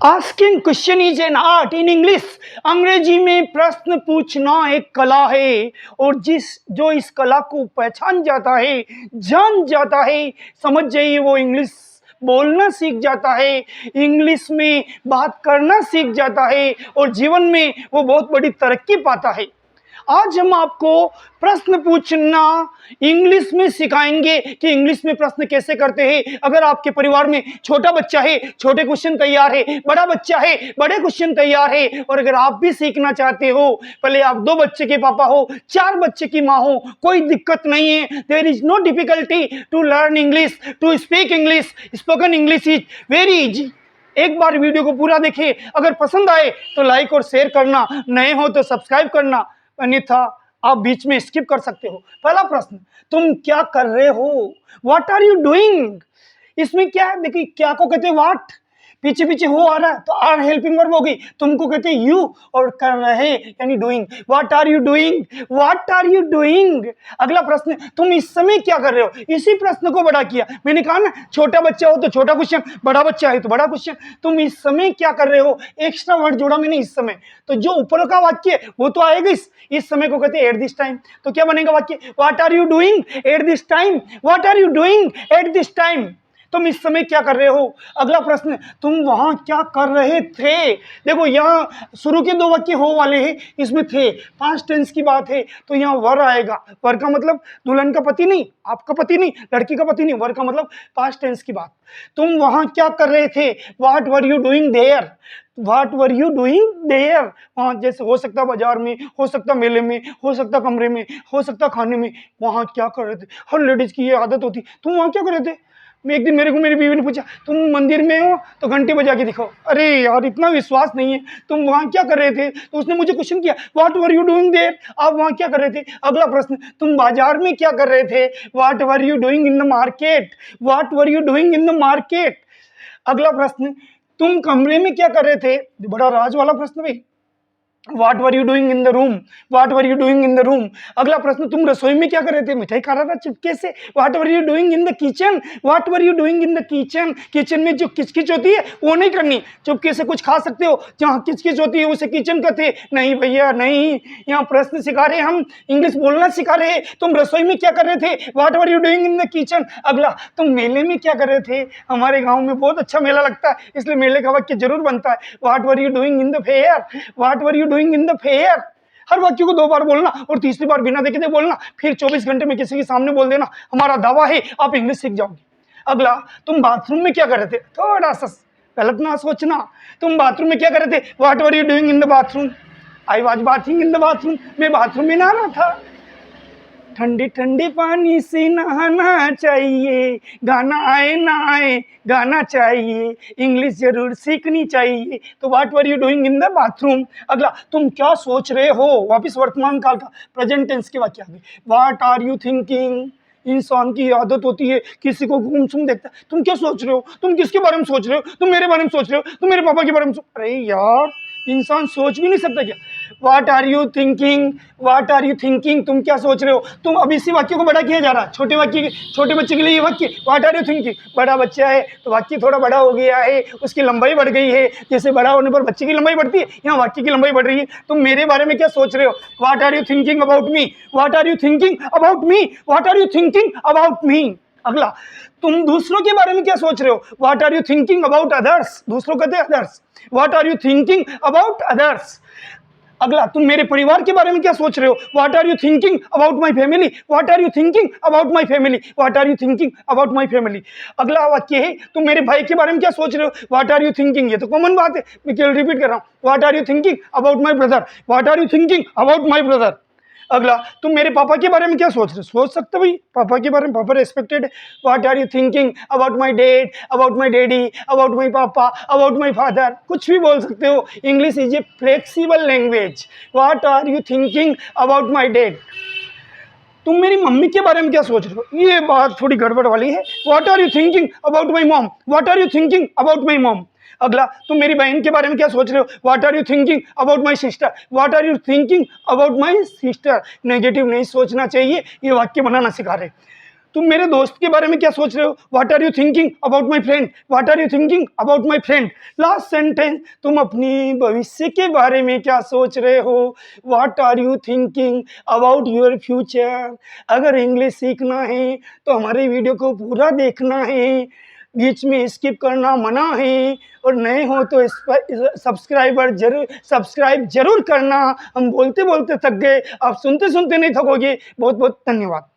Asking question is an art in English. अंग्रेजी में प्रश्न पूछना एक कला है, और जो इस कला को पहचान जाता है, जान जाता है, समझ जाइए वो इंग्लिश बोलना सीख जाता है, इंग्लिश में बात करना सीख जाता है, और जीवन में वो बहुत बड़ी तरक्की पाता है। आज हम आपको प्रश्न पूछना इंग्लिश में सिखाएंगे कि इंग्लिश में प्रश्न कैसे करते हैं। अगर आपके परिवार में छोटा बच्चा है, छोटे क्वेश्चन तैयार है, बड़ा बच्चा है, बड़े क्वेश्चन तैयार है, और अगर आप भी सीखना चाहते हो, पहले आप 2 बच्चे के पापा हो, 4 बच्चे की माँ हो, कोई दिक्कत नहीं है। There is no difficulty to learn English, to speak English. Spoken English is very easy. एक बार वीडियो को पूरा देखिए, अगर पसंद आए तो लाइक और शेयर करना, नए हो तो सब्सक्राइब करना, अन्यथा आप बीच में स्किप कर सकते हो। पहला प्रश्न, तुम क्या कर रहे हो? What are you doing? इसमें क्या है, देखिए क्या को कहते हैं व्हाट, पीछे पीछे हो आ रहा है तो आर हेल्पिंग वर्ब होगी, तुमको कहते हैं यू, और कर रहे यानी doing. What are you doing? What are you doing? अगला प्रश्न, तुम इस समय क्या कर रहे हो? इसी प्रश्न को बड़ा किया। मैंने कहा ना, छोटा बच्चा हो तो छोटा क्वेश्चन, बड़ा बच्चा है तो बड़ा क्वेश्चन। तुम इस समय क्या कर रहे हो? एक्स्ट्रा वर्ड जोड़ा मैंने, इस समय। तो जो ऊपर का वाक्य है वो तो आएगा, इस समय को कहते हैं एट दिस टाइम। तो क्या बनेगा वाक्य? What are you doing at this time? What are you doing at this time? तुम इस समय क्या कर रहे हो? अगला प्रश्न, तुम वहां क्या कर रहे थे? देखो यहाँ शुरू के 2 वाक्य हो वाले हैं, इसमें थे, पास्ट टेंस की बात है तो यहाँ वर आएगा। वर का मतलब दुल्हन का पति नहीं, आपका पति नहीं, लड़की का पति नहीं, वर का मतलब पास्ट टेंस की बात। तुम वहां क्या कर रहे थे? What were you doing there? What were you doing there? वहाँ जैसे हो सकता बाजार में, हो सकता मेले में, हो सकता कमरे में, हो सकता खाने में, वहाँ क्या कर रहे थे? हर लेडीज की ये आदत होती, तुम वहाँ क्या कर रहे थे? एक दिन मेरे को मेरी बीवी ने पूछा, तुम मंदिर में हो तो घंटी बजा के दिखाओ। अरे यार, इतना विश्वास नहीं है, तुम वहाँ क्या कर रहे थे? तो उसने मुझे क्वेश्चन किया, what were you doing there? आप वहाँ क्या कर रहे थे? अगला प्रश्न, तुम बाजार में क्या कर रहे थे? What were you doing in the market? What were you doing in the market? अगला प्रश्न, तुम कमरे में क्या कर रहे थे? बड़ा राज वाला प्रश्न भाई। What were you doing in the room? What were you doing in the room? अगला प्रश्न, तुम रसोई में क्या कर रहे थे? मिठाई खा रहा था चुपके से। What were you doing in the kitchen? What were you doing in the kitchen? Kitchen में जो किचकिच होती है वो नहीं करनी, चुपके से कुछ खा सकते हो, जहाँ किचकिच होती है उसे किचन कहते। नहीं भैया नहीं, यहाँ प्रश्न सिखा रहे, हम इंग्लिश बोलना सिखा रहे। तुम रसोई में क्या कर रहे थे? What were you doing in the kitchen. अगला, तुम मेले में क्या कर रहे थे? हमारे गाँव में बहुत अच्छा मेला लगता है, इसलिए मेले का वाक्य जरूर बनता है, what were you doing in the fair? What were you doing in the fair? हर वाक्य को 2 बार बोलना, और तीसरी बार बिना देखे दे बोलना, फिर 24 घंटे में किसी के सामने बोल देना। हमारा दावा है आप इंग्लिश सीख जाओगे। अगला, तुम बाथरूम में क्या कर रहे थे? थोड़ा सा गलत ना सोचना, तुम बाथरूम में क्या कर रहे थे? What were you doing in the bathroom? I was bathing in the bathroom. मैं बाथरूम में नहा रहा था। ठंडे ठंडे पानी से नहाना चाहिए, गाना आए ना आए गाना चाहिए, इंग्लिश जरूर सीखनी चाहिए। तो what were you doing in the bathroom? अगला, तुम क्या सोच रहे हो? वापिस वर्तमान काल का प्रेजेंट टेंस के वाक्य आगे, व्हाट आर यू थिंकिंग? इंसान की आदत होती है किसी को गुमसुम देखता है, तुम क्या सोच रहे हो? तुम किसके बारे में सोच रहे हो? तुम मेरे बारे में सोच रहे हो? तुम मेरे पापा के बारे में अरे यार, इंसान सोच भी नहीं सकता क्या? What are you thinking? What are you thinking? तुम क्या सोच रहे हो? तुम अभी इसी वाक्य को बड़ा किया जा रहा है, छोटे वाक्य, छोटे बच्चे के लिए ये वाक्य व्हाट आर यू थिंकिंग। बड़ा बच्चा है तो वाक्य थोड़ा बड़ा हो गया है, उसकी लंबाई बढ़ गई है, जैसे बड़ा होने पर बच्चे की लंबाई बढ़ती है, यहाँ वाक्य की लंबाई बढ़ रही है। तुम मेरे बारे में क्या सोच रहे हो? What are you thinking about me? What are you thinking about me? What are you thinking about me? अगला, तुम दूसरों के बारे में क्या सोच रहे हो? What are you thinking about others? दूसरों कहते हैं others. What are you thinking about others? अगला, तुम मेरे परिवार के बारे में क्या सोच रहे हो? What are you thinking about my family? What are you thinking about my family? What are you thinking about my family? अगला वाक्य है, तुम मेरे भाई के बारे में क्या सोच रहे हो? What are you thinking? ये तो कॉमन बात है, मैं केवल रिपीट कर रहा हूँ, what are you thinking about my brother? What are you thinking about my brother? अगला, तुम मेरे पापा के बारे में क्या सोच रहे हो? सोच सकते भाई, पापा के बारे में, पापा रेस्पेक्टेड है। What are you thinking about my dad? About my daddy? About my papa? About my father? कुछ भी बोल सकते हो, English is a flexible language. What are you thinking about my dad? तुम मेरी मम्मी के बारे में क्या सोच रहे हो? ये बात थोड़ी गड़बड़ वाली है। What are you thinking about my mom? What are you thinking about my mom? अगला, तुम मेरी बहन के बारे में क्या सोच रहे हो? What are you thinking about my sister? What are you thinking about my sister? Negative नहीं सोचना चाहिए, ये वाक्य बनाना सिखा रहे। तुम मेरे दोस्त के बारे में क्या सोच रहे हो? What are you thinking about my friend? What are you thinking about my friend? Last sentence, तुम अपनी भविष्य के बारे में क्या सोच रहे हो? What are you thinking about your future? अगर इंग्लिश सीखना है तो हमारे वीडियो को पूरा देखना है, बीच में स्किप करना मना है, और नए हो तो इस पर सब्सक्राइब जरूर करना। हम बोलते बोलते थक गए, आप सुनते सुनते नहीं थकोगे। बहुत बहुत धन्यवाद।